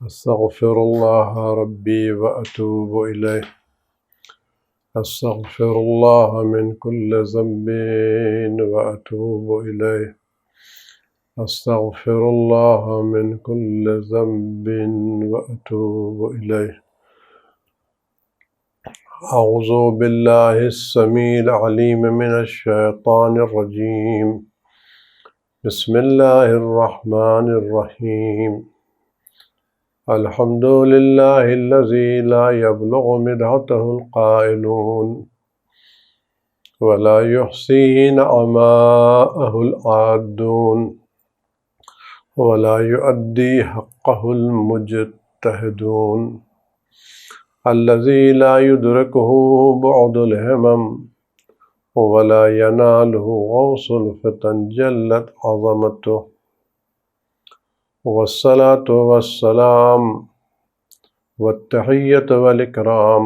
استغفر الله ربي وأتوب إليه. استغفر الله من كل ذنب وأتوب إليه. استغفر الله من كل ذنب وأتوب إليه. أعوذ بالله السميع العليم من الشيطان الرجيم. بسم الله الرحمن الرحيم. الحمد لله الذي لا يبلغ مدحته القائلون ولا يحصي نعماءه العادون ولا يؤدي حقه المجتهدون. الذي لا يدركه بعد الهمم ولا يناله غوص الفتن جلت عظمته. والصلاة والسلام والتحية والإكرام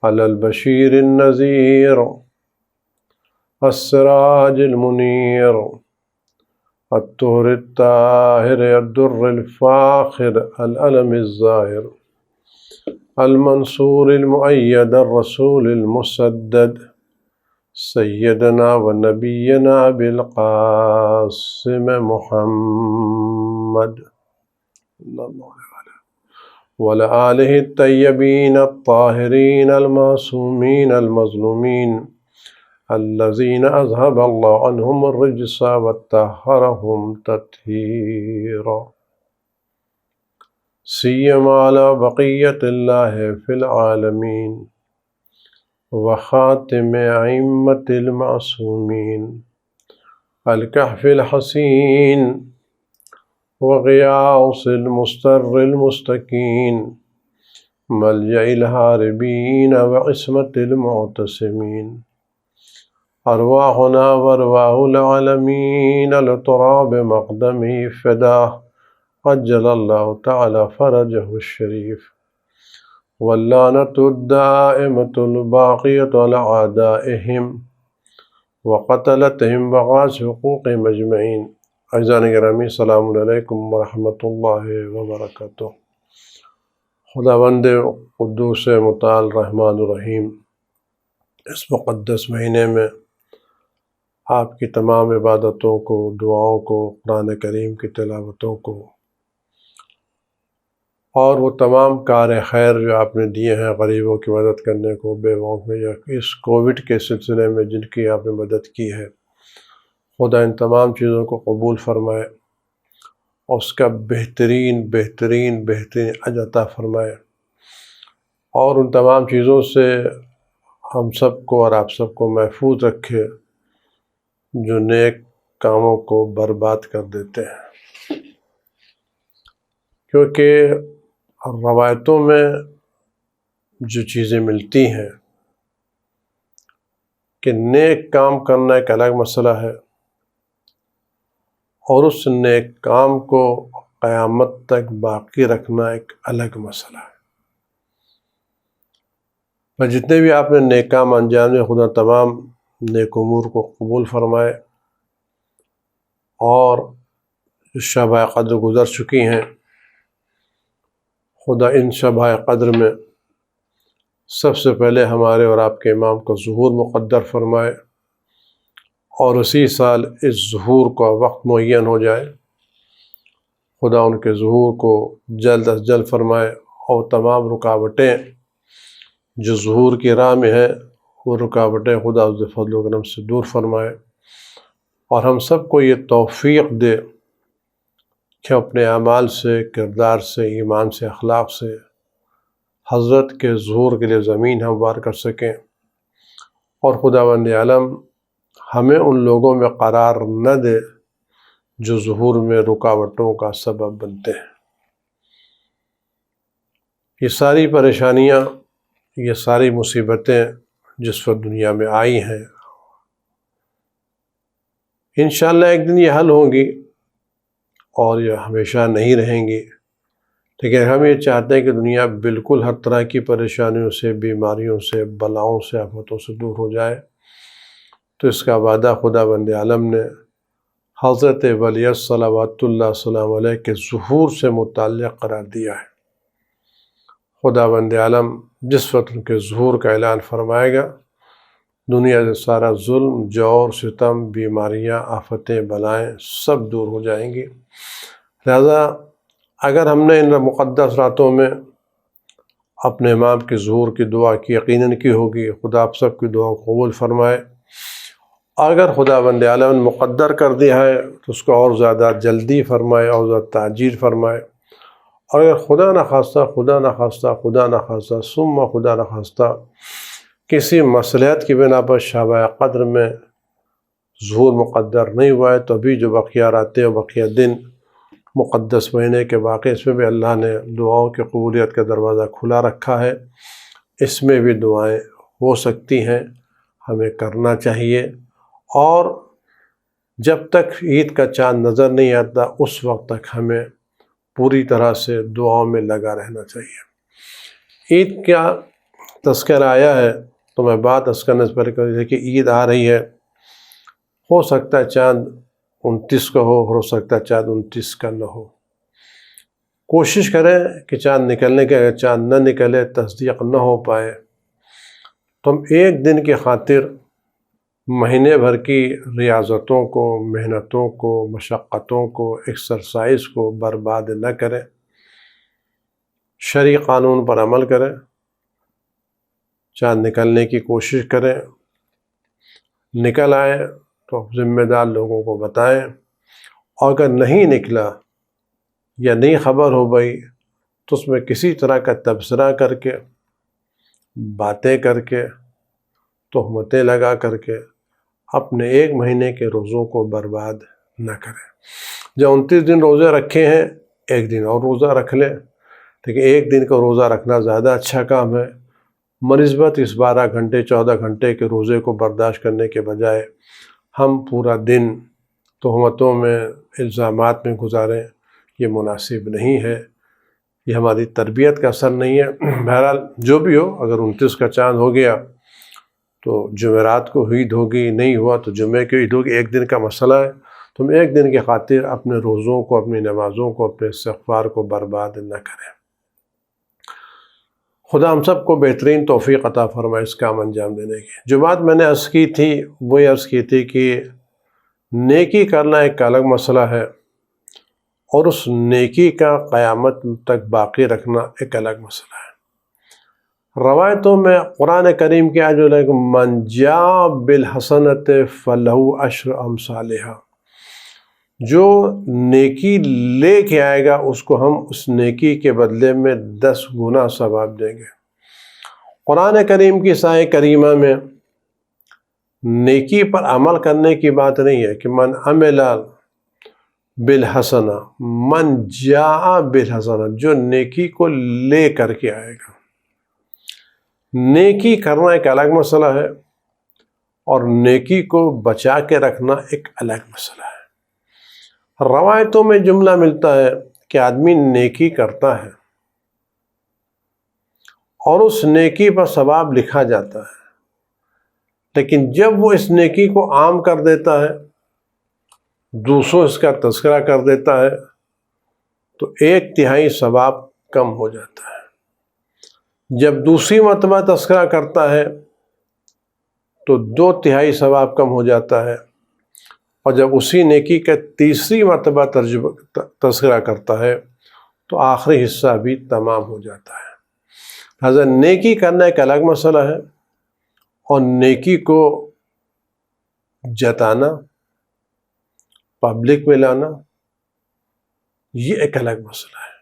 على البشير النذير السراج المنير الطهر الطاهر الدر الفاخر العلم الظاهر المنصور المؤيد الرسول المسدد سيدنا ونبينا بالقاسم محمد وعلى آله الطيبين الطاهرين المعصومين المظلومين الذين أذهب الله عنهم الرجس وطهرهم تطهيرا. سيما على بقية الله في العالمين وخاتم أئمة المعصومين الكهف الحسين وغياث المستر المستكين ملجأ الهاربين وعصمة المعتصمين. أرواحنا وأرواح العالمين لتراب مقدمه فداه عجل الله تعالى فرجه الشريف. واللعنة الدائمة الباقية على أعدائهم وقتلتهم بغاز حقوقهم أجمعين. اعزائي گرامی السلام علیکم ورحمۃ اللہ وبرکاتہ۔ خداوند قدوس متعال رحمان الرحیم اس مقدس مہینے میں آپ کی تمام عبادتوں کو، دعاؤں کو، قرآن کریم کی تلاوتوں کو اور وہ تمام کار خیر جو آپ نے دیے ہیں غریبوں کی مدد کرنے کو، بیواؤں میں یا اس کووڈ کے سلسلے میں جن کی آپ نے مدد کی ہے، خدا ان تمام چیزوں کو قبول فرمائے اور اس کا بہترین بہترین بہترین اجر عطا فرمائے، اور ان تمام چیزوں سے ہم سب کو اور آپ سب کو محفوظ رکھے جو نیک کاموں کو برباد کر دیتے ہیں۔ کیونکہ روایتوں میں جو چیزیں ملتی ہیں کہ نیک کام کرنا ایک الگ مسئلہ ہے اور اس نیک کام کو قیامت تک باقی رکھنا ایک الگ مسئلہ ہے۔ پر جتنے بھی آپ نے نیک کام انجام دے، خدا تمام نیک امور کو قبول فرمائے، اور جو شب قدر گزر چکی ہیں، خدا ان شب قدر میں سب سے پہلے ہمارے اور آپ کے امام کا ظہور مقدر فرمائے، اور اسی سال اس ظہور کا وقت معین ہو جائے۔ خدا ان کے ظہور کو جلد از جلد فرمائے، اور تمام رکاوٹیں جو ظہور کی راہ میں ہیں وہ رکاوٹیں خدا اس فضل و کرم سے دور فرمائے، اور ہم سب کو یہ توفیق دے کہ اپنے اعمال سے، کردار سے، ایمان سے، اخلاق سے حضرت کے ظہور کے لیے زمین ہموار کر سکیں، اور خداوند عالم ہمیں ان لوگوں میں قرار نہ دے جو ظہور میں رکاوٹوں کا سبب بنتے ہیں۔ یہ ساری پریشانیاں، یہ ساری مصیبتیں جس وقت دنیا میں آئی ہیں، انشاءاللہ ایک دن یہ حل ہوں گی اور یہ ہمیشہ نہیں رہیں گی، لیکن ہم یہ چاہتے ہیں کہ دنیا بالکل ہر طرح کی پریشانیوں سے، بیماریوں سے، بلاؤں سے، آفتوں سے دور ہو جائے۔ تو اس کا وعدہ خداوند عالم نے حضرت ولی صلوات اللہ السلام علیہ کے ظہور سے متعلق قرار دیا ہے۔ خداوند عالم جس وقت ان کے ظہور کا اعلان فرمائے گا، دنیا سے سارا ظلم، جور، ستم، بیماریاں، آفتیں، بلائیں سب دور ہو جائیں گی۔ لہذا اگر ہم نے ان مقدس راتوں میں اپنے امام کے ظہور کی دعا کی یقیناً کی ہوگی، خدا آپ سب کی دعا قبول فرمائے۔ اگر خداوند عالم نے مقدر کر دیا ہے تو اس کو اور زیادہ جلدی فرمائے، اور زیادہ تاجیل فرمائے، اور اگر خدا نہ خواستہ ثم خدا نہ خواستہ کسی مصلحت کی بنا پر شب قدر میں ظہور مقدر نہیں ہوا ہے، تو ابھی جو بقیہ راتیں اور بقیہ دن مقدس مہینے کے باقی، اس میں بھی اللہ نے دعاؤں کی قبولیت کا دروازہ کھلا رکھا ہے، اس میں بھی دعائیں ہو سکتی ہیں، ہمیں کرنا چاہیے۔ اور جب تک عید کا چاند نظر نہیں آتا اس وقت تک ہمیں پوری طرح سے دعاؤں میں لگا رہنا چاہیے۔ عید کا تذکرہ آیا ہے تو میں بات اس کرنے سے پہلے کر رہی کہ عید آ رہی ہے، ہو سکتا ہے چاند 29 کا ہو سکتا ہے چاند 29 کا نہ ہو۔ کوشش کریں کہ چاند نکلنے کے، اگر چاند نہ نکلے، تصدیق نہ ہو پائے، تو ہم ایک دن کی خاطر مہینے بھر کی ریاضتوں کو، محنتوں کو، مشقتوں کو، ایکسرسائز کو برباد نہ کریں، شرعی قانون پر عمل کریں، چاند نکلنے کی کوشش کریں، نکل آئے تو ذمہ دار لوگوں کو بتائیں، اور اگر نہیں نکلا یا نہیں خبر ہو گئی تو اس میں کسی طرح کا تبصرہ کر کے، باتیں کر کے، تہمتیں لگا کر کے اپنے ایک مہینے کے روزوں کو برباد نہ کریں۔ جب 29 دن روزے رکھے ہیں، ایک دن اور روزہ رکھ لیں، لیکن ایک دن کا روزہ رکھنا زیادہ اچھا کام ہے۔ بنسبت اس 12 گھنٹے 14 گھنٹے کے روزے کو برداشت کرنے کے بجائے ہم پورا دن تہمتوں میں، الزامات میں گزاریں، یہ مناسب نہیں ہے، یہ ہماری تربیت کا اثر نہیں ہے۔ بہرحال جو بھی ہو، اگر 29 کا چاند ہو گیا تو جمعرات کو عید ہوگی، نہیں ہوا تو جمعے کی عید ہوگی، ایک دن کا مسئلہ ہے۔ تم ایک دن کی خاطر اپنے روزوں کو، اپنی نمازوں کو، اپنے استغفار کو برباد نہ کریں۔ خدا ہم سب کو بہترین توفیق عطا فرمائے اس کام انجام دینے کی۔ جو بات میں نے عرض کی تھی وہ یہ عرض کی تھی کہ نیکی کرنا ایک الگ مسئلہ ہے، اور اس نیکی کا قیامت تک باقی رکھنا ایک الگ مسئلہ ہے۔ روایتوں میں قرآن کریم کی آیت ہے کہ من جاء بالحسنۃ فلہ عشر امثالھا، جو نیکی لے کے آئے گا اس کو ہم اس نیکی کے بدلے میں 10 گنا ثواب دیں گے۔ قرآن کریم کی آیت کریمہ میں نیکی پر عمل کرنے کی بات نہیں ہے کہ من عمل بالحسنہ، من جاء بالحسنہ، جو نیکی کو لے کر کے آئے گا۔ نیکی کرنا ایک الگ مسئلہ ہے، اور نیکی کو بچا کے رکھنا ایک الگ مسئلہ ہے۔ روایتوں میں جملہ ملتا ہے کہ آدمی نیکی کرتا ہے اور اس نیکی پر ثواب لکھا جاتا ہے، لیکن جب وہ اس نیکی کو عام کر دیتا ہے، دوسروں اس کا تذکرہ کر دیتا ہے، تو 1/3 ثواب کم ہو جاتا ہے۔ جب دوسری مرتبہ تذکرہ کرتا ہے تو 2/3 ثواب کم ہو جاتا ہے، اور جب اسی نیکی کا تیسری مرتبہ تذکرہ کرتا ہے تو آخری حصہ بھی تمام ہو جاتا ہے۔ لہذا نیکی کرنا ایک الگ مسئلہ ہے، اور نیکی کو جتانا، پبلک میں لانا، یہ ایک الگ مسئلہ ہے۔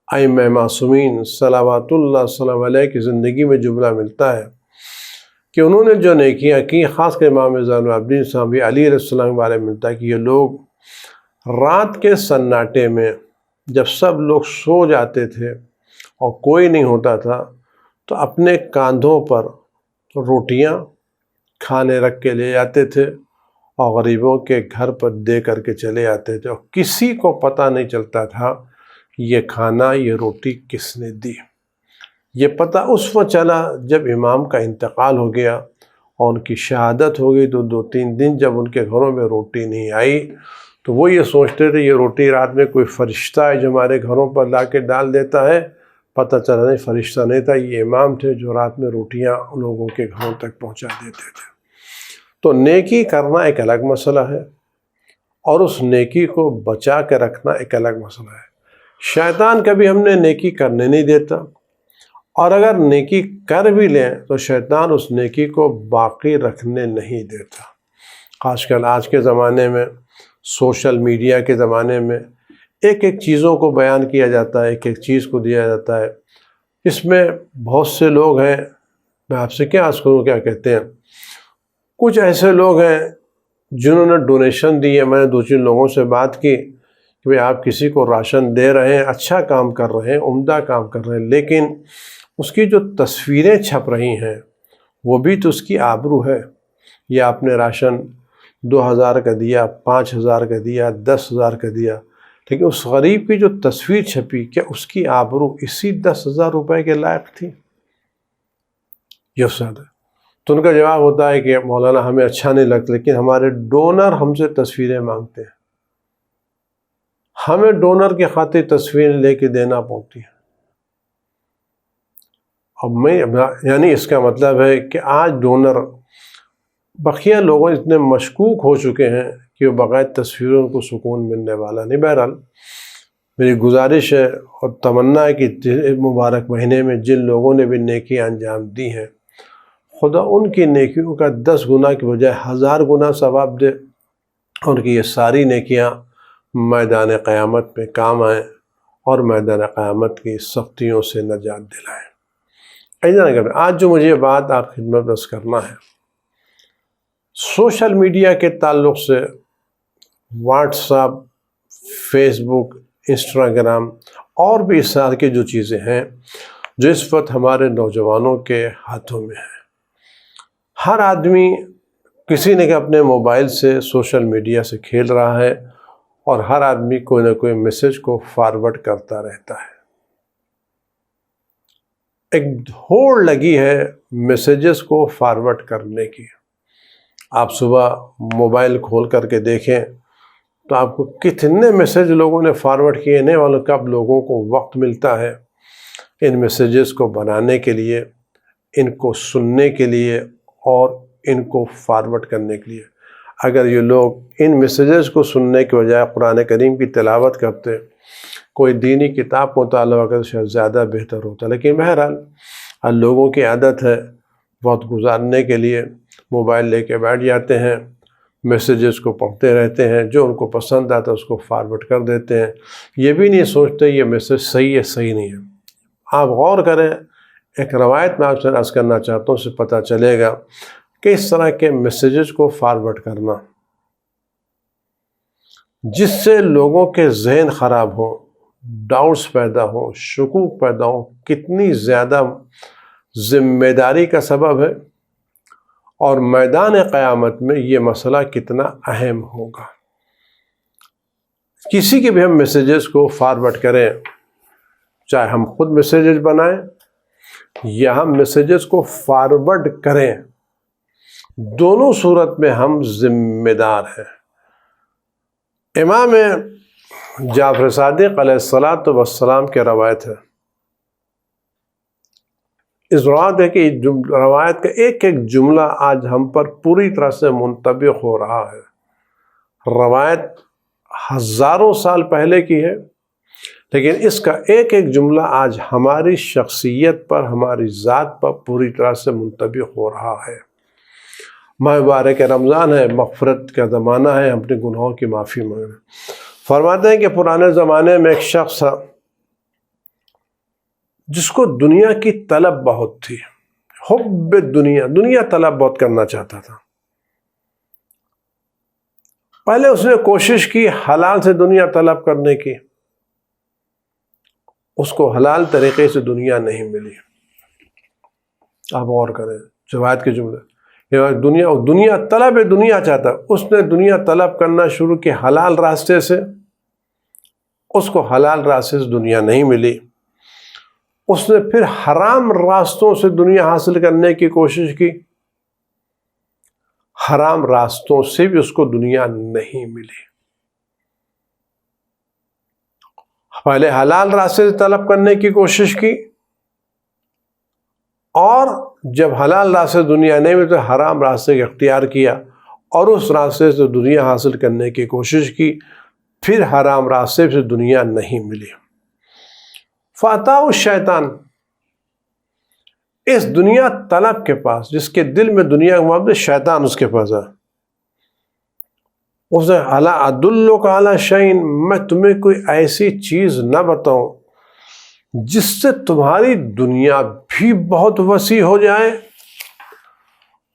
ائمہ معصومین صلوات اللہ وسلم علیہ کی زندگی میں جملہ ملتا ہے کہ انہوں نے جو نیکیاں کی، خاص کر امام زین العابدین صاحب علی علیہ السلام کے بارے میں ملتا ہے کہ یہ لوگ رات کے سناٹے میں جب سب لوگ سو جاتے تھے اور کوئی نہیں ہوتا تھا، تو اپنے کاندھوں پر روٹیاں کھانے رکھ کے لے جاتے تھے اور غریبوں کے گھر پر دے کر کے چلے آتے تھے، اور کسی کو پتہ نہیں چلتا تھا یہ کھانا، یہ روٹی کس نے دی۔ یہ پتہ اس وقت چلا جب امام کا انتقال ہو گیا اور ان کی شہادت ہو گئی تو 2-3 دن جب ان کے گھروں میں روٹی نہیں آئی تو وہ یہ سوچتے تھے یہ روٹی رات میں کوئی فرشتہ ہے جو ہمارے گھروں پر لا کے ڈال دیتا ہے. پتہ چلا نہیں فرشتہ نہیں تھا، یہ امام تھے جو رات میں روٹیاں لوگوں کے گھروں تک پہنچا دیتے تھے. تو نیکی کرنا ایک الگ مسئلہ ہے اور اس نیکی کو بچا کے رکھنا ایک الگ مسئلہ ہے. شیطان کبھی ہم نے نیکی کرنے نہیں دیتا، اور اگر نیکی کر بھی لیں تو شیطان اس نیکی کو باقی رکھنے نہیں دیتا. خاص کر آج کے زمانے میں، سوشل میڈیا کے زمانے میں، ایک ایک چیزوں کو بیان کیا جاتا ہے، ایک ایک چیز کو دیا جاتا ہے. اس میں بہت سے لوگ ہیں، میں آپ سے کیا عرض کروں، کیا کہتے ہیں، کچھ ایسے لوگ ہیں جنہوں نے ڈونیشن دی ہے. میں نے 2-3 لوگوں سے بات کی کہ بھئی آپ کسی کو راشن دے رہے ہیں، اچھا کام کر رہے ہیں، عمدہ کام کر رہے ہیں، لیکن اس کی جو تصویریں چھپ رہی ہیں وہ بھی تو اس کی آبرو ہے. یا آپ نے راشن 2,000 کا دیا، 5,000 کا دیا، 10,000 کا دیا، لیکن اس غریب کی جو تصویر چھپی، کیا اس کی آبرو اسی 10,000 روپے کے لائق تھی؟ یہ ساتھ ہے. تو ان کا جواب ہوتا ہے کہ مولانا ہمیں اچھا نہیں لگتا، لیکن ہمارے ڈونر ہم سے تصویریں مانگتے ہیں، ہمیں ڈونر کی خاطر تصویریں لے کے دینا پڑتی ہیں. اب یعنی اس کا مطلب ہے کہ آج ڈونر بقیہ لوگوں اتنے مشکوک ہو چکے ہیں کہ وہ بغیر تصویروں کو سکون ملنے والا نہیں. بہرحال میری گزارش ہے اور تمنا ہے کہ مبارک مہینے میں جن لوگوں نے بھی نیکی انجام دی ہیں، خدا ان کی نیکیوں کا 10 گنا کی بجائے 1000 گنا ثواب دے، اور کہ یہ ساری نیکیاں میدان قیامت میں کام آئیں اور میدان قیامت کی سختیوں سے نجات دلائیں. آج جو مجھے بات آپ خدمت رس کرنا ہے، سوشل میڈیا کے تعلق سے واٹس ایپ، فیس بک، انسٹاگرام اور بھی اس طرح کی جو چیزیں ہیں جو اس وقت ہمارے نوجوانوں کے ہاتھوں میں ہیں. ہر آدمی کسی نے کہ اپنے موبائل سے سوشل میڈیا سے کھیل رہا ہے، اور ہر آدمی کوئی نہ کوئی میسج کو فارورڈ کرتا رہتا ہے. ایک ہوڑ لگی ہے میسیجز کو فارورڈ کرنے کی. آپ صبح موبائل کھول کر کے دیکھیں تو آپ کو کتنے میسیج لوگوں نے فارورڈ کیے، نہیں معلوم کب لوگوں کو وقت ملتا ہے ان میسیجز کو بنانے کے لیے، ان کو سننے کے لیے اور ان کو فارورڈ کرنے کے لیے. اگر یہ لوگ ان میسیجز کو سننے کے بجائے قرآن کریم کی تلاوت کرتے، کوئی دینی کتاب مطالعہ کرتے، شاید زیادہ بہتر ہوتا. لیکن بہرحال لوگوں کی عادت ہے وقت گزارنے کے لیے موبائل لے کے بیٹھ جاتے ہیں، میسیجز کو پڑھتے رہتے ہیں، جو ان کو پسند آتا ہے اس کو فارورڈ کر دیتے ہیں. یہ بھی نہیں سوچتے یہ میسیج صحیح ہے صحیح نہیں ہے. آپ غور کریں، ایک روایت میں آپ سے عرض کرنا چاہتا ہوں، اس سے پتہ چلے گا کہ اس طرح کے میسیجز کو فارورڈ کرنا جس سے لوگوں کے ذہن خراب ہو، ڈاؤٹس پیدا ہو، شکوک پیدا ہو، کتنی زیادہ ذمہ داری کا سبب ہے، اور میدان قیامت میں یہ مسئلہ کتنا اہم ہوگا. کسی کے بھی ہم میسیجز کو فارورڈ کریں، چاہے ہم خود میسیجز بنائیں یا ہم میسیجز کو فارورڈ کریں، دونوں صورت میں ہم ذمہ دار ہیں. امام جعفر صادق علیہ السلام کے روایت ہے. اس روایت ہے کہ روایت کا ایک ایک جملہ آج ہم پر پوری طرح سے منطبق ہو رہا ہے. روایت ہزاروں سال پہلے کی ہے، لیکن اس کا ایک ایک جملہ آج ہماری شخصیت پر، ہماری ذات پر پوری طرح سے منطبق ہو رہا ہے. ماہ مبارک رمضان ہے، مغفرت کا زمانہ ہے، ہم اپنے گناہوں کی معافی مانگیں. فرماتے ہیں کہ پرانے زمانے میں ایک شخص تھا جس کو دنیا کی طلب بہت تھی، حب دنیا طلب بہت کرنا چاہتا تھا. پہلے اس نے کوشش کی حلال سے دنیا طلب کرنے کی، اس کو حلال طریقے سے دنیا نہیں ملی. آپ غور کریں روایت کے جملے، دنیا طلب ہے، دنیا چاہتا. اس نے دنیا طلب کرنا شروع کی حلال راستے سے، اس کو حلال راستے سے دنیا نہیں ملی. اس نے پھر حرام راستوں سے دنیا حاصل کرنے کی کوشش کی، حرام راستوں سے بھی اس کو دنیا نہیں ملی. پہلے حلال راستے سے طلب کرنے کی کوشش کی، اور جب حلال راستے سے دنیا نہیں ملی تو حرام راستے کا اختیار کیا اور اس راستے سے دنیا حاصل کرنے کی کوشش کی، پھر حرام راستے سے دنیا نہیں ملی. فاتحہ الشیطان، اس دنیا طلب کے پاس، جس کے دل میں دنیا کا محبت، شیطان اس کے پاس ہے. اسے الا ادلک علی شیء، میں تمہیں کوئی ایسی چیز نہ بتاؤں جس سے تمہاری دنیا بھی بہت وسیع ہو جائے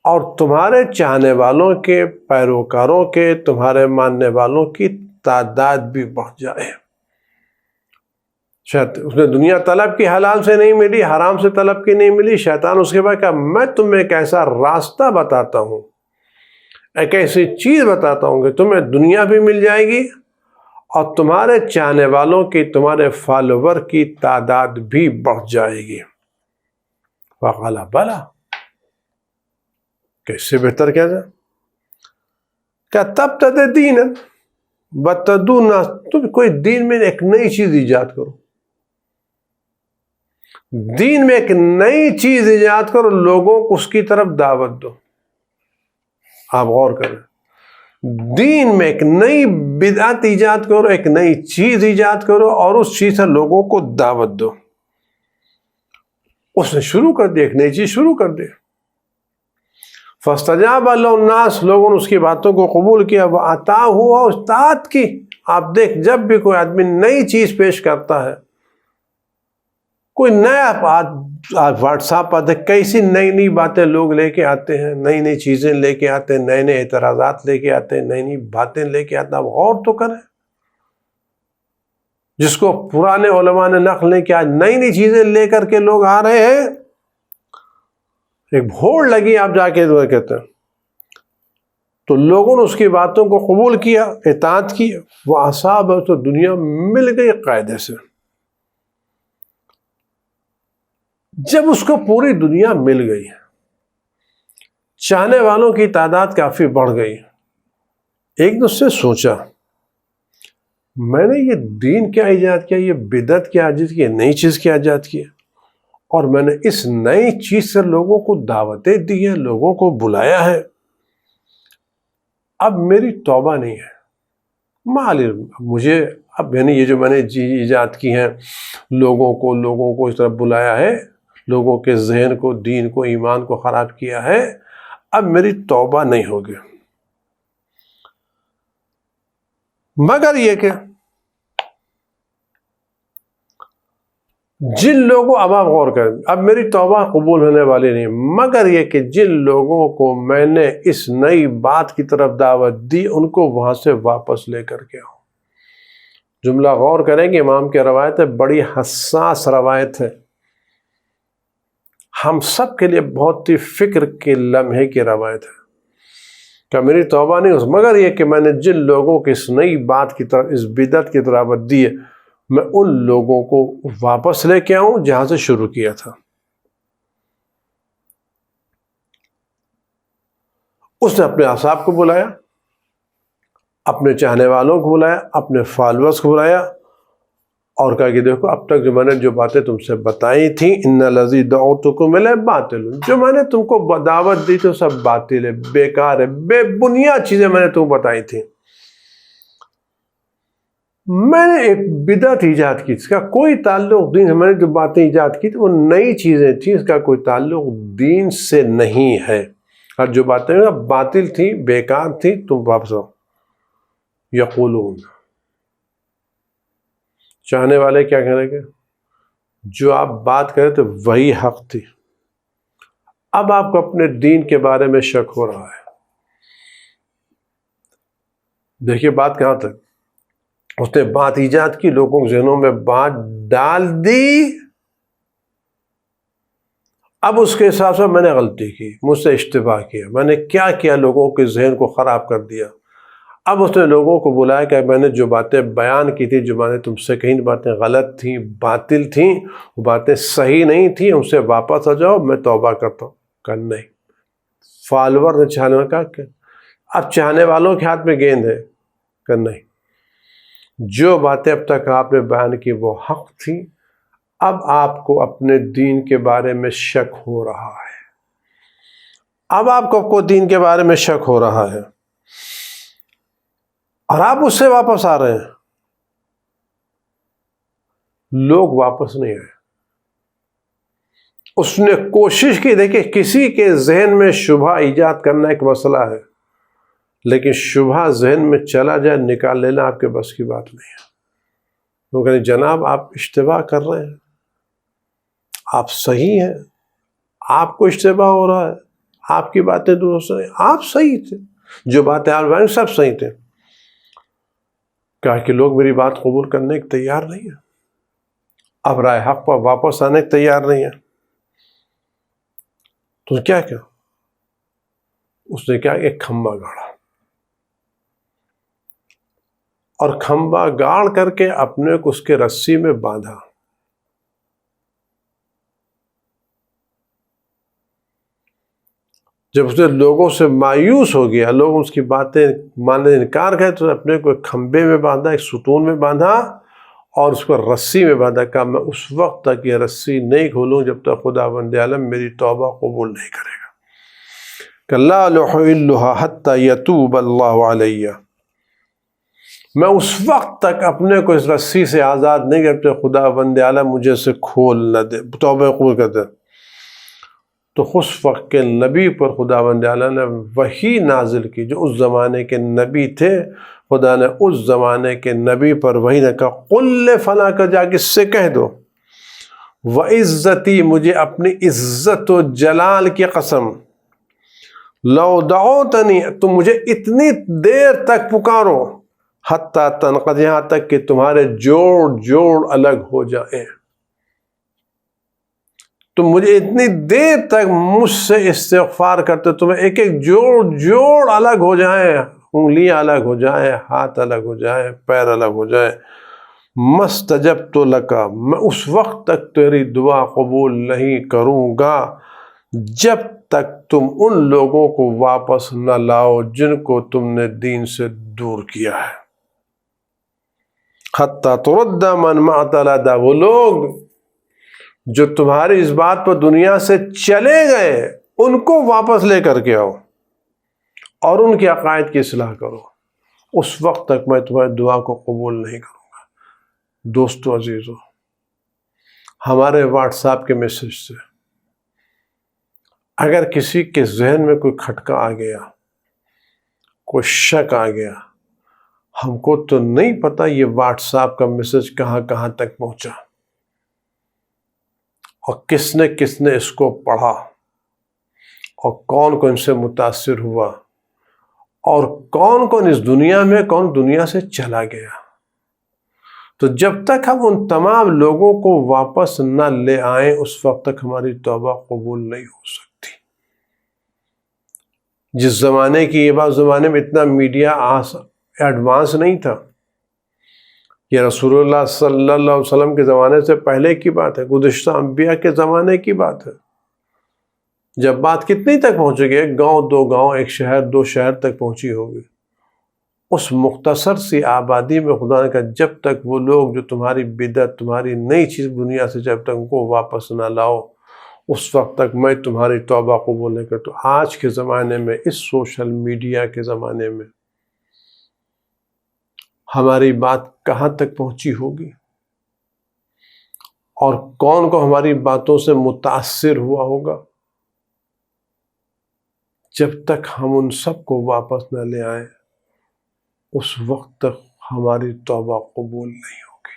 اور تمہارے چاہنے والوں کے، پیروکاروں کے، تمہارے ماننے والوں کی تعداد بھی بڑھ جائے. اس نے دنیا طلب کی، حلال سے نہیں ملی، حرام سے طلب کی نہیں ملی. شیطان اس کے بعد کہا میں تمہیں ایک ایسا راستہ بتاتا ہوں، ایک ایسی چیز بتاتا ہوں کہ تمہیں دنیا بھی مل جائے گی اور تمہارے چاہنے والوں کی، تمہارے فالوور کی تعداد بھی بڑھ جائے گی. فقال بلا، کہ اس سے بہتر کیا جائے؟ کیا تب تد دین بتدون، تم کوئی دین میں ایک نئی چیز ایجاد کرو، دین میں ایک نئی چیز ایجاد کرو، لوگوں کو اس کی طرف دعوت دو. آپ غور کریں، دین میں ایک نئی بدعت ایجاد کرو، ایک نئی چیز ایجاد کرو اور اس چیز سے لوگوں کو دعوت دو. اس نے شروع کر دی، ایک نئی چیز شروع کر دی. فاستجاب له الناس، لوگوں نے اس کی باتوں کو قبول کیا. وَأَطَاعُهُ، ہوا اطاعت کی. آپ دیکھ، جب بھی کوئی آدمی نئی چیز پیش کرتا ہے، کوئی نیا واٹس ایپ پر کیسی نئی نئی باتیں لوگ لے کے آتے ہیں، نئی نئی چیزیں لے کے آتے ہیں، نئے نئے اعتراضات لے کے آتے ہیں، نئی نئی باتیں لے کے آتے ہیں. آپ غور تو کریں، جس کو پرانے علماء نے نقل نہیں کیا، نئی نئی چیزیں لے کر کے لوگ آ رہے ہیں. ایک بھوڑ لگی، آپ جا کے کہتے ہیں، تو لوگوں نے اس کی باتوں کو قبول کیا، اطاعت کی. وہ اصحاب تو دنیا مل گئی قاعدے سے. جب اس کو پوری دنیا مل گئی، چاہنے والوں کی تعداد کافی بڑھ گئی، ایک دوسرے سے سوچا میں نے یہ دین کیا ایجاد کیا، یہ بدعت کیا ایجاد کی، نئی چیز کیا ایجاد کی، اور میں نے اس نئی چیز سے لوگوں کو دعوتیں دی ہیں، لوگوں کو بلایا ہے. اب میری توبہ نہیں ہے، مجھے اب یعنی یہ جو میں نے ایجاد کی ہیں، لوگوں کو اس طرح بلایا ہے، لوگوں کے ذہن کو، دین کو، ایمان کو خراب کیا ہے، اب میری توبہ نہیں ہوگی. مگر یہ کہ جن لوگوں، اب آپ غور کریں، اب میری توبہ قبول ہونے والی نہیں، مگر یہ کہ جن لوگوں کو میں نے اس نئی بات کی طرف دعوت دی، ان کو وہاں سے واپس لے کر کے آؤں. جملہ غور کریں کہ امام کی روایت ہے، بڑی حساس روایت ہے، ہم سب کے لیے بہت ہی فکر کے لمحے کی روایت ہے. کہ میری توبہ نہیں، مگر یہ کہ میں نے جن لوگوں کی اس نئی بات کی طرف، اس بدعت کی دعوت دی ہے، میں ان لوگوں کو واپس لے کے آؤں جہاں سے شروع کیا تھا. اس نے اپنے اصحاب کو بلایا، اپنے چاہنے والوں کو بلایا، اپنے فالوورز کو بلایا، اور کہا کہ دیکھو اب تک جو میں نے جو باتیں تم سے بتائی تھیں، ان الذی دعوتکم الیہ باطل، جو میں نے تم کو دعوت دی تھی سب باطل ہے، بیکار ہے، بے بنیاد چیزیں میں نے تم کو بتائی تھیں. میں نے ایک بدعت ایجاد کی، اس کا کوئی تعلق دین سے، میں نے جو باتیں ایجاد کی تھی وہ نئی چیزیں تھیں، اس کا کوئی تعلق دین سے نہیں ہے، اور جو باتیں باطل تھیں، بیکار تھیں، تم واپس آؤ. یقولون، چاہنے والے کیا کریں گے؟ جو آپ بات کرے تو وہی حق تھی. اب آپ کو اپنے دین کے بارے میں شک ہو رہا ہے. دیکھیے بات کہاں تک، اس نے بات ایجاد کی، لوگوں کے ذہنوں میں بات ڈال دی. اب اس کے حساب سے میں نے غلطی کی، مجھ سے اشتباہ کیا، میں نے کیا کیا، لوگوں کے ذہن کو خراب کر دیا. اب اس نے لوگوں کو بلایا کہ میں نے جو باتیں بیان کی تھی، جو میں نے تم سے کہیں باتیں غلط تھیں، باطل تھیں، وہ باتیں صحیح نہیں تھیں، ان سے واپس آ جاؤ، میں توبہ کرتا ہوں. کہ نہیں. فالوور نے چاہنے کہا کہ اب چاہنے والوں کے ہاتھ میں گیند ہے کہ نہیں، جو باتیں اب تک آپ نے بیان کی وہ حق تھی، اب آپ کو اپنے دین کے بارے میں شک ہو رہا ہے، اب آپ کو دین کے بارے میں شک ہو رہا ہے اور آپ اس سے واپس آ رہے ہیں۔ لوگ واپس نہیں آئے، اس نے کوشش کی۔ دیکھیں، کسی کے ذہن میں شبہ ایجاد کرنا ایک مسئلہ ہے، لیکن شبہ ذہن میں چلا جائے نکال لینا آپ کے بس کی بات نہیں ہے۔ وہ کہتے ہیں جناب آپ اشتباہ کر رہے ہیں، آپ صحیح ہیں، آپ کو اشتباہ ہو رہا ہے، آپ کی باتیں درست ہیں، آپ صحیح تھے، جو باتیں آپ بتائیں سب صحیح تھے۔ کہا کہ لوگ میری بات قبول کرنے کے تیار نہیں ہیں، اب رائے حق پر واپس آنے کے تیار نہیں ہیں، تو کیا اس نے کیا ایک کھمبا گاڑا اور کھمبا گاڑ کر کے اپنے کو اس کے رسی میں باندھا۔ جب اس نے لوگوں سے مایوس ہو گیا، لوگ اس کی باتیں ماننے انکار کرے، تو اپنے کو ایک کھمبے میں باندھا، ایک ستون میں باندھا اور اس کو رسی میں باندھا۔ کہا میں اس وقت تک یہ رسی نہیں کھولوں جب تک خداوند عالم میری توبہ قبول نہیں کرے گا۔ کہ لا لحلها حتی یتوب اللہ علیہ، میں اس وقت تک اپنے کو اس رسی سے آزاد نہیں جب تک خداوند عالم مجھے سے کھول نہ دے، توبہ قبول کر دے۔ تو اس وقت کے نبی پر خداوند عالم نے وحی نازل کی، جو اس زمانے کے نبی تھے۔ خدا نے اس زمانے کے نبی پر وحی نے کہا قل فلاں کا جا کے اس سے کہہ دو، وعزتی، مجھے اپنی عزت و جلال کی قسم، لو دعوتنی، تم مجھے اتنی دیر تک پکارو، حتی تنقض، یہاں تک کہ تمہارے جوڑ الگ ہو جائیں، تم مجھے اتنی دیر تک مجھ سے استغفار کرتے، تمہیں ایک ایک جوڑ الگ ہو جائیں، انگلیاں الگ ہو جائیں، ہاتھ الگ ہو جائیں، پیر الگ ہو جائیں، مستجبت لک، میں اس وقت تک تیری دعا قبول نہیں کروں گا جب تک تم ان لوگوں کو واپس نہ لاؤ جن کو تم نے دین سے دور کیا ہے۔ حتی ترد من معک لدا، وہ لوگ جو تمہاری اس بات پر دنیا سے چلے گئے ان کو واپس لے کر کے آؤ اور ان کے عقائد کی اصلاح کرو، اس وقت تک میں تمہاری دعا کو قبول نہیں کروں گا۔ دوستو عزیزو، ہمارے واٹس ایپ کے میسج سے اگر کسی کے ذہن میں کوئی کھٹکا آ گیا، کوئی شک آ گیا، ہم کو تو نہیں پتا یہ واٹس ایپ کا میسج کہاں کہاں تک پہنچا اور کس نے اس کو پڑھا اور کون کون سے متاثر ہوا اور کون اس دنیا میں، کون دنیا سے چلا گیا، تو جب تک ہم ان تمام لوگوں کو واپس نہ لے آئیں اس وقت تک ہماری توبہ قبول نہیں ہو سکتی۔ جس زمانے کی یہ بات، زمانے میں اتنا میڈیا ایڈوانس نہیں تھا، یہ رسول اللہ صلی اللہ علیہ وسلم کے زمانے سے پہلے کی بات ہے، گزشتہ انبیاء کے زمانے کی بات ہے، جب بات کتنی تک پہنچے گی، ایک گاؤں، دو گاؤں، ایک شہر، دو شہر تک پہنچی ہوگی۔ اس مختصر سی آبادی میں خدا نے کہا جب تک وہ لوگ جو تمہاری بدعت، تمہاری نئی چیز دنیا سے جب تک ان کو واپس نہ لاؤ اس وقت تک میں تمہاری توبہ قبول نہیں کرتا۔ آج کے زمانے میں، اس سوشل میڈیا کے زمانے میں ہماری بات کہاں تک پہنچی ہوگی اور کون کو ہماری باتوں سے متاثر ہوا ہوگا؟ جب تک ہم ان سب کو واپس نہ لے آئیں اس وقت تک ہماری توبہ قبول نہیں ہوگی۔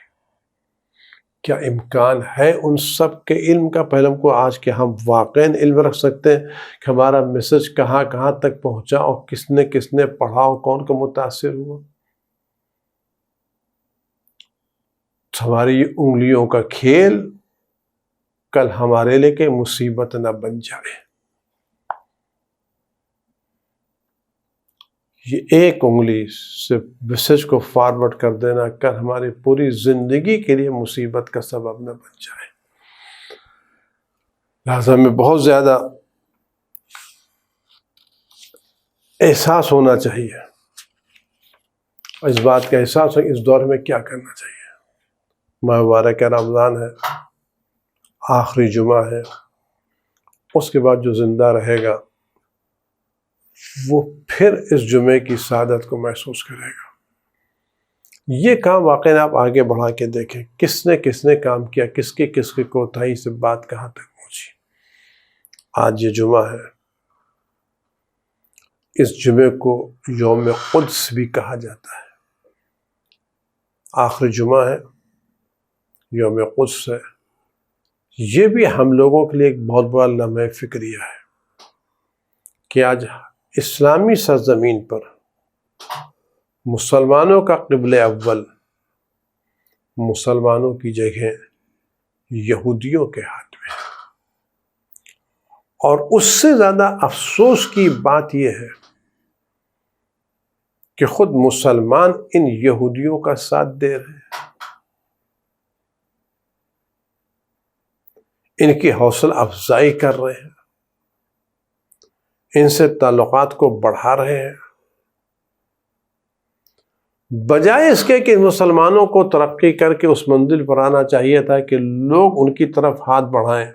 کیا امکان ہے ان سب کے علم کا؟ پہلے ہم کو آج کے ہم واقعاً علم رکھ سکتے ہیں کہ ہمارا میسج کہاں کہاں تک پہنچا اور کس نے پڑھا اور کون کو متاثر ہوا؟ ہماری انگلیوں کا کھیل کل ہمارے لیے کہ مصیبت نہ بن جائے۔ یہ ایک انگلی سے میسج کو فارورڈ کر دینا کل ہماری پوری زندگی کے لیے مصیبت کا سبب نہ بن جائے۔ لہٰذا ہمیں بہت زیادہ احساس ہونا چاہیے، اس بات کا احساس ہے اس دور میں کیا کرنا چاہیے۔ ماہ مبارک رمضان ہے، آخری جمعہ ہے، اس کے بعد جو زندہ رہے گا وہ پھر اس جمعے کی سعادت کو محسوس کرے گا۔ یہ کام واقعی آپ آگے بڑھا کے دیکھیں، کس نے کام کیا، کس کی کوتاہی سے بات کہاں تک پہنچی۔ آج یہ جمعہ ہے، اس جمعے کو یوم قدس بھی کہا جاتا ہے۔ آخری جمعہ ہے، یوم قدس ہے۔ یہ بھی ہم لوگوں کے لیے ایک بہت بڑا لمحہ فکریہ ہے کہ آج اسلامی سرزمین پر مسلمانوں کا قبلہ اول، مسلمانوں کی جگہ یہودیوں کے ہاتھ میں ہے۔ اور اس سے زیادہ افسوس کی بات یہ ہے کہ خود مسلمان ان یہودیوں کا ساتھ دے رہے ہیں، ان کی حوصلہ افزائی کر رہے ہیں، ان سے تعلقات کو بڑھا رہے ہیں، بجائے اس کے کہ مسلمانوں کو ترقی کر کے اس منزل پر آنا چاہیے تھا کہ لوگ ان کی طرف ہاتھ بڑھائیں۔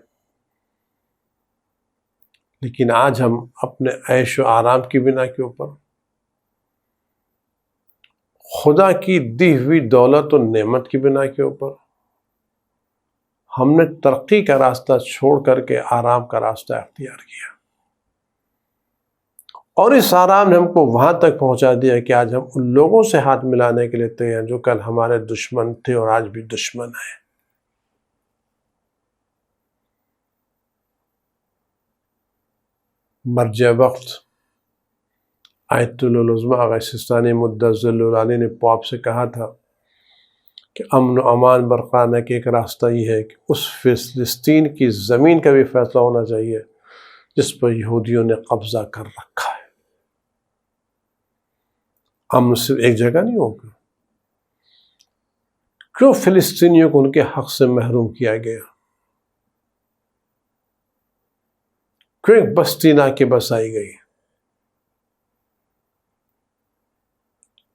لیکن آج ہم اپنے عیش و آرام کی بنا کے اوپر خدا کی دی ہوئی دولت و نعمت کی بنا کے اوپر ہم نے ترقی کا راستہ چھوڑ کر کے آرام کا راستہ اختیار کیا، اور اس آرام نے ہم کو وہاں تک پہنچا دیا کہ آج ہم ان لوگوں سے ہاتھ ملانے کے لیے تیار ہیں جو کل ہمارے دشمن تھے اور آج بھی دشمن ہیں۔ مرجع وقت آیت العظمیٰ آغا سستانی مدظل العالی نے پاپ سے کہا تھا کہ امن و امان برقرار کے ایک راستہ یہ ہے کہ اس فلسطین کی زمین کا بھی فیصلہ ہونا چاہیے جس پر یہودیوں نے قبضہ کر رکھا ہے۔ امن صرف ایک جگہ نہیں ہوگا۔ کیوں فلسطینیوں کو ان کے حق سے محروم کیا گیا؟ کیوں ایک بستی نہ کے بسائی گئی؟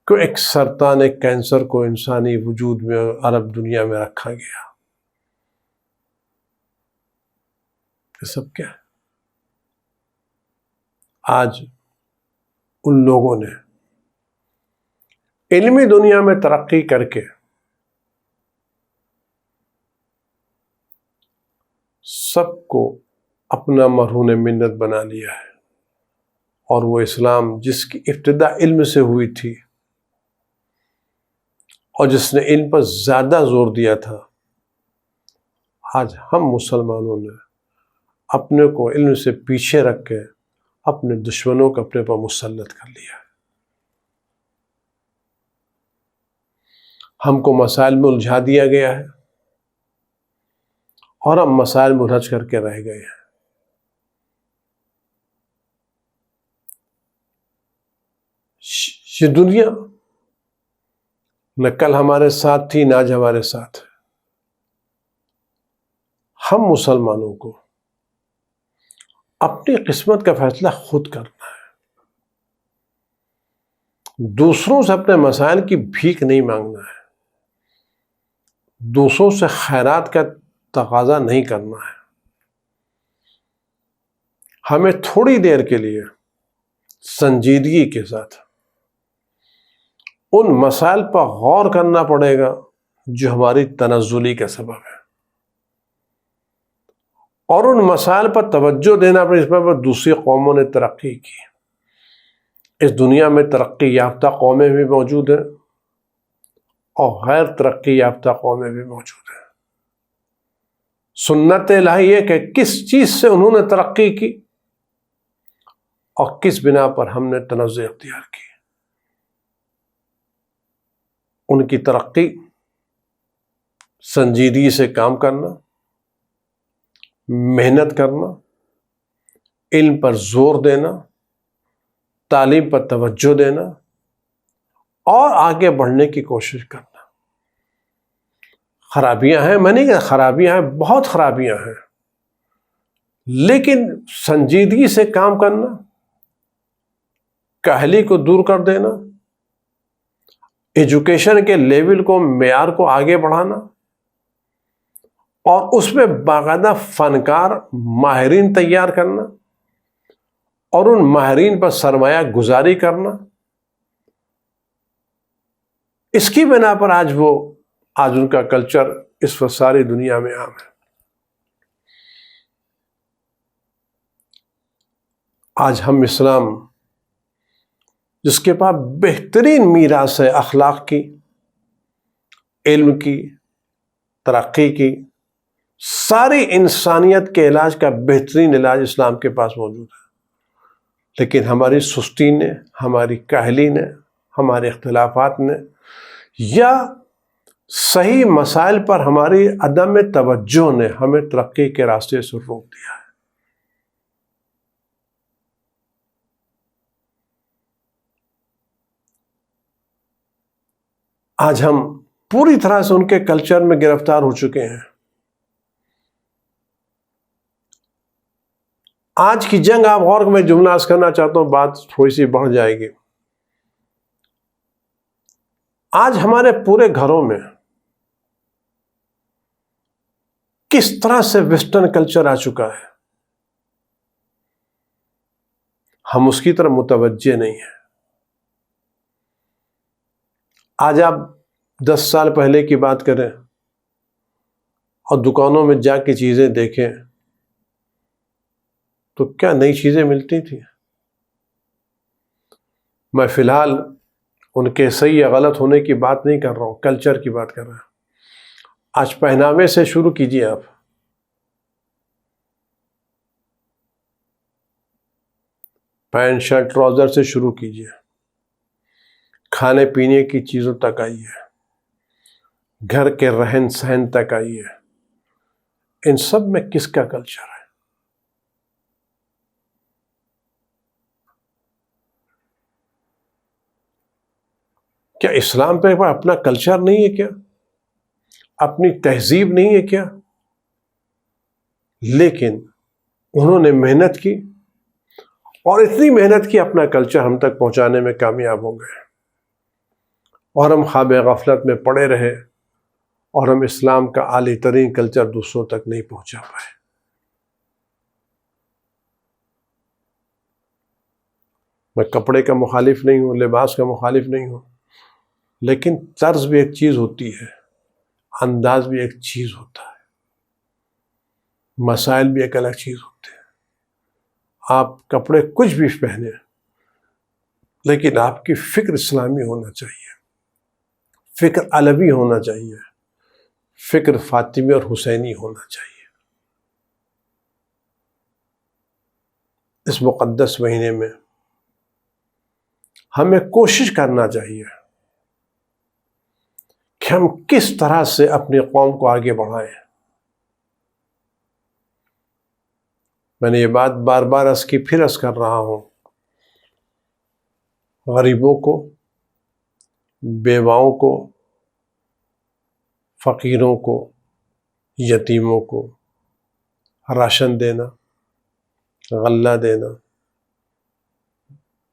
کیوں ایک سرطان، ایک کینسر کو انسانی وجود میں عرب دنیا میں رکھا گیا؟ یہ سب کیا ہے؟ آج ان لوگوں نے علمی دنیا میں ترقی کر کے سب کو اپنا مرہون منت بنا لیا ہے، اور وہ اسلام جس کی ابتدا علم سے ہوئی تھی اور جس نے علم پر زیادہ زور دیا تھا، آج ہم مسلمانوں نے اپنے کو علم سے پیچھے رکھ کے اپنے دشمنوں کو اپنے پر مسلط کر لیا ہے۔ ہم کو مسائل میں الجھا دیا گیا ہے اور ہم مسائل میں الجھ کر کے رہ گئے ہیں۔ یہ دنیا نہ کل ہمارے ساتھ تھی نہ آج ہمارے ساتھ ہے۔ ہم مسلمانوں کو اپنی قسمت کا فیصلہ خود کرنا ہے، دوسروں سے اپنے مسائل کی بھیک نہیں مانگنا ہے، دوسروں سے خیرات کا تقاضا نہیں کرنا ہے۔ ہمیں تھوڑی دیر کے لیے سنجیدگی کے ساتھ ان مسائل پر غور کرنا پڑے گا جو ہماری تنزلی کا سبب ہے، اور ان مسائل پر توجہ دینا پڑے جس پر دوسری قوموں نے ترقی کی۔ اس دنیا میں ترقی یافتہ قومیں بھی موجود ہیں اور غیر ترقی یافتہ قومیں بھی موجود ہیں۔ سنت الہی ہے کہ کس چیز سے انہوں نے ترقی کی اور کس بنا پر ہم نے تنزع اختیار کی۔ ان کی ترقی سنجیدگی سے کام کرنا، محنت کرنا، علم پر زور دینا، تعلیم پر توجہ دینا اور آگے بڑھنے کی کوشش کرنا۔ خرابیاں ہیں، میں نہیں کہتا خرابیاں ہیں، بہت خرابیاں ہیں، لیکن سنجیدگی سے کام کرنا، کاہلی کو دور کر دینا، ایجوکیشن کے لیول کو، معیار کو آگے بڑھانا، اور اس میں باقاعدہ فنکار ماہرین تیار کرنا اور ان ماہرین پر سرمایہ گزاری کرنا، اس کی بنا پر آج ان کا کلچر اس وقت ساری دنیا میں عام ہے۔ آج ہم اسلام جس کے پاس بہترین میراث ہے اخلاق کی، علم کی، ترقی کی، ساری انسانیت کے علاج کا بہترین علاج اسلام کے پاس موجود ہے، لیکن ہماری سستی نے، ہماری کاہلی نے، ہمارے اختلافات نے، یا صحیح مسائل پر ہماری عدم توجہ نے ہمیں ترقی کے راستے سے روک دیا ہے۔ آج ہم پوری طرح سے ان کے کلچر میں گرفتار ہو چکے ہیں۔ آج کی جنگ، آپ غور میں جملہ عرض کرنا چاہتا ہوں، بات تھوڑی سی بڑھ جائے گی۔ آج ہمارے پورے گھروں میں کس طرح سے ویسٹرن کلچر آ چکا ہے، ہم اس کی طرف متوجہ نہیں ہیں۔ آج آپ 10 سال پہلے کی بات کریں اور دکانوں میں جا کے چیزیں دیکھیں تو کیا نئی چیزیں ملتی تھیں۔ میں فی الحال ان کے صحیح یا غلط ہونے کی بات نہیں کر رہا ہوں، کلچر کی بات کر رہا ہوں۔ آج پہناوے سے شروع کیجیے، آپ پینٹ شرٹ ٹراؤزر سے شروع کیجیے، کھانے پینے کی چیزوں تک آئیے، گھر کے رہن سہن تک آئیے، ان سب میں کس کا کلچر ہے؟ کیا اسلام پہ اپنا کلچر نہیں ہے؟ کیا اپنی تہذیب نہیں ہے کیا؟ لیکن انہوں نے محنت کی، اور اتنی محنت کی، اپنا کلچر ہم تک پہنچانے میں کامیاب ہو گئے، اور ہم خواب غفلت میں پڑے رہے، اور ہم اسلام کا اعلی ترین کلچر دوسروں تک نہیں پہنچا پائے۔ میں کپڑے کا مخالف نہیں ہوں، لباس کا مخالف نہیں ہوں، لیکن طرز بھی ایک چیز ہوتی ہے، انداز بھی ایک چیز ہوتا ہے، مسائل بھی ایک الگ چیز ہوتے ہیں۔ آپ کپڑے کچھ بھی پہنے، لیکن آپ کی فکر اسلامی ہونا چاہیے، فکر علوی ہونا چاہیے، فکر فاطمی اور حسینی ہونا چاہیے۔ اس مقدس مہینے میں ہمیں کوشش کرنا چاہیے کہ ہم کس طرح سے اپنی قوم کو آگے بڑھائیں۔ میں نے یہ بات بار بار عرض کی، پھر عرض کر رہا ہوں، غریبوں کو، بیواؤں کو، فقیروں کو، یتیموں کو راشن دینا، غلہ دینا،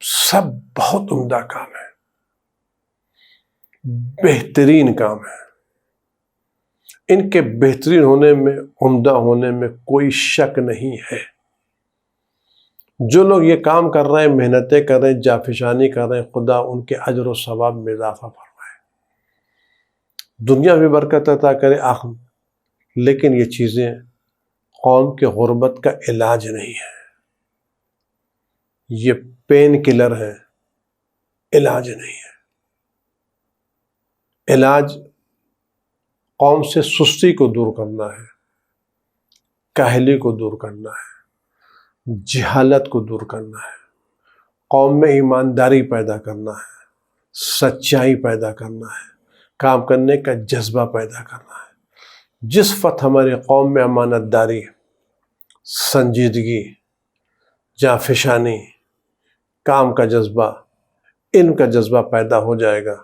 سب بہت عمدہ کام ہے، بہترین کام ہے۔ ان کے بہترین ہونے میں، عمدہ ہونے میں کوئی شک نہیں ہے۔ جو لوگ یہ کام کر رہے ہیں، محنتیں کر رہے ہیں، جافشانی کر رہے ہیں، خدا ان کے اجر و ثواب میں اضافہ فرمائے، دنیا میں برکت عطا کرے، آخر۔ لیکن یہ چیزیں قوم کے غربت کا علاج نہیں ہے، یہ پین کلر ہے، علاج نہیں ہے۔ علاج قوم سے سستی کو دور کرنا ہے، کاہلی کو دور کرنا ہے، جہالت کو دور کرنا ہے، قوم میں ایمانداری پیدا کرنا ہے، سچائی پیدا کرنا ہے، کام کرنے کا جذبہ پیدا کرنا ہے۔ جس وقت ہماری قوم میں امانت داری، سنجیدگی، جانفشانی، کام کا جذبہ، علم کا جذبہ پیدا ہو جائے گا،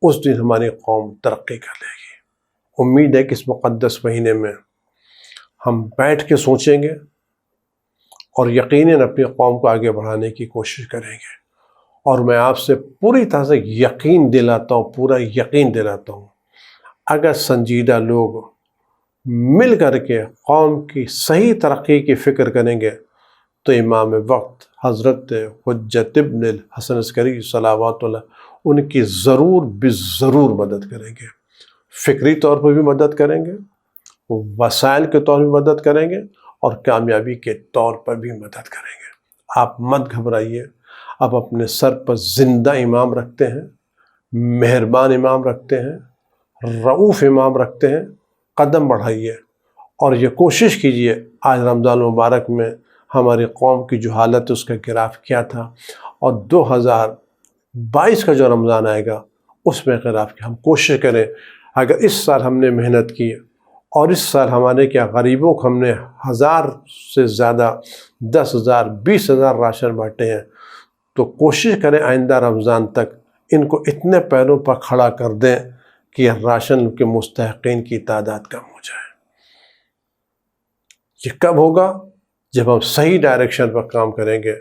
اس دن ہماری قوم ترقی کر لے گی۔ امید ہے کہ اس مقدس مہینے میں ہم بیٹھ کے سوچیں گے اور یقیناً اپنی قوم کو آگے بڑھانے کی کوشش کریں گے، اور میں آپ سے پوری طرح سے یقین دلاتا ہوں، پورا یقین دلاتا ہوں، اگر سنجیدہ لوگ مل کر کے قوم کی صحیح ترقی کی فکر کریں گے تو امام وقت حضرت حجت ابن الحسن عسکری صلوات اللہ ان کی ضرور مدد کریں گے، فکری طور پر بھی مدد کریں گے، وسائل کے طور پر بھی مدد کریں گے، اور کامیابی کے طور پر بھی مدد کریں گے۔ آپ مت گھبرائیے، آپ اپنے سر پر زندہ امام رکھتے ہیں، مہربان امام رکھتے ہیں، رؤوف امام رکھتے ہیں، قدم بڑھائیے اور یہ کوشش کیجئے۔ آج رمضان المبارک میں ہماری قوم کی جو حالت اس کا گراف کیا تھا، اور 2022 کا جو رمضان آئے گا اس میں گراف کیا، ہم کوشش کریں اگر اس سال ہم نے محنت کی اور اس سال ہمارے کیا غریبوں کو ہم نے 1000 سے زیادہ 10,000 20,000 راشن بانٹے ہیں، تو کوشش کریں آئندہ رمضان تک ان کو اتنے پیروں پر کھڑا کر دیں کہ راشن کے مستحقین کی تعداد کم ہو جائے۔ یہ کب ہوگا؟ جب ہم صحیح ڈائریکشن پر کام کریں گے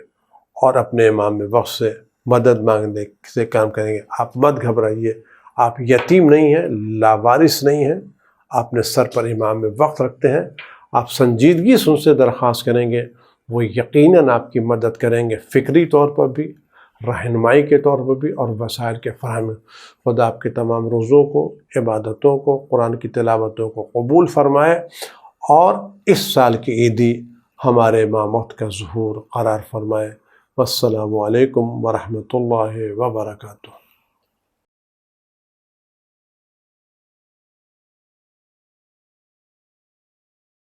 اور اپنے امام وقت سے مدد مانگنے سے کام کریں گے۔ آپ مت گھبرائیے، آپ یتیم نہیں ہیں، لاوارث نہیں ہیں، آپ نے سر پر امام وقت رکھتے ہیں، آپ سنجیدگی سے ان سے درخواست کریں گے، وہ یقیناً آپ کی مدد کریں گے، فکری طور پر بھی، رہنمائی کے طور پر بھی، اور وسائل کے فراہم۔ خدا آپ کے تمام روزوں کو، عبادتوں کو، قرآن کی تلاوتوں کو قبول فرمائے، اور اس سال کی عیدی ہمارے امام وقت کا ظہور قرار فرمائے۔ والسلام علیکم ورحمۃ اللہ وبرکاتہ۔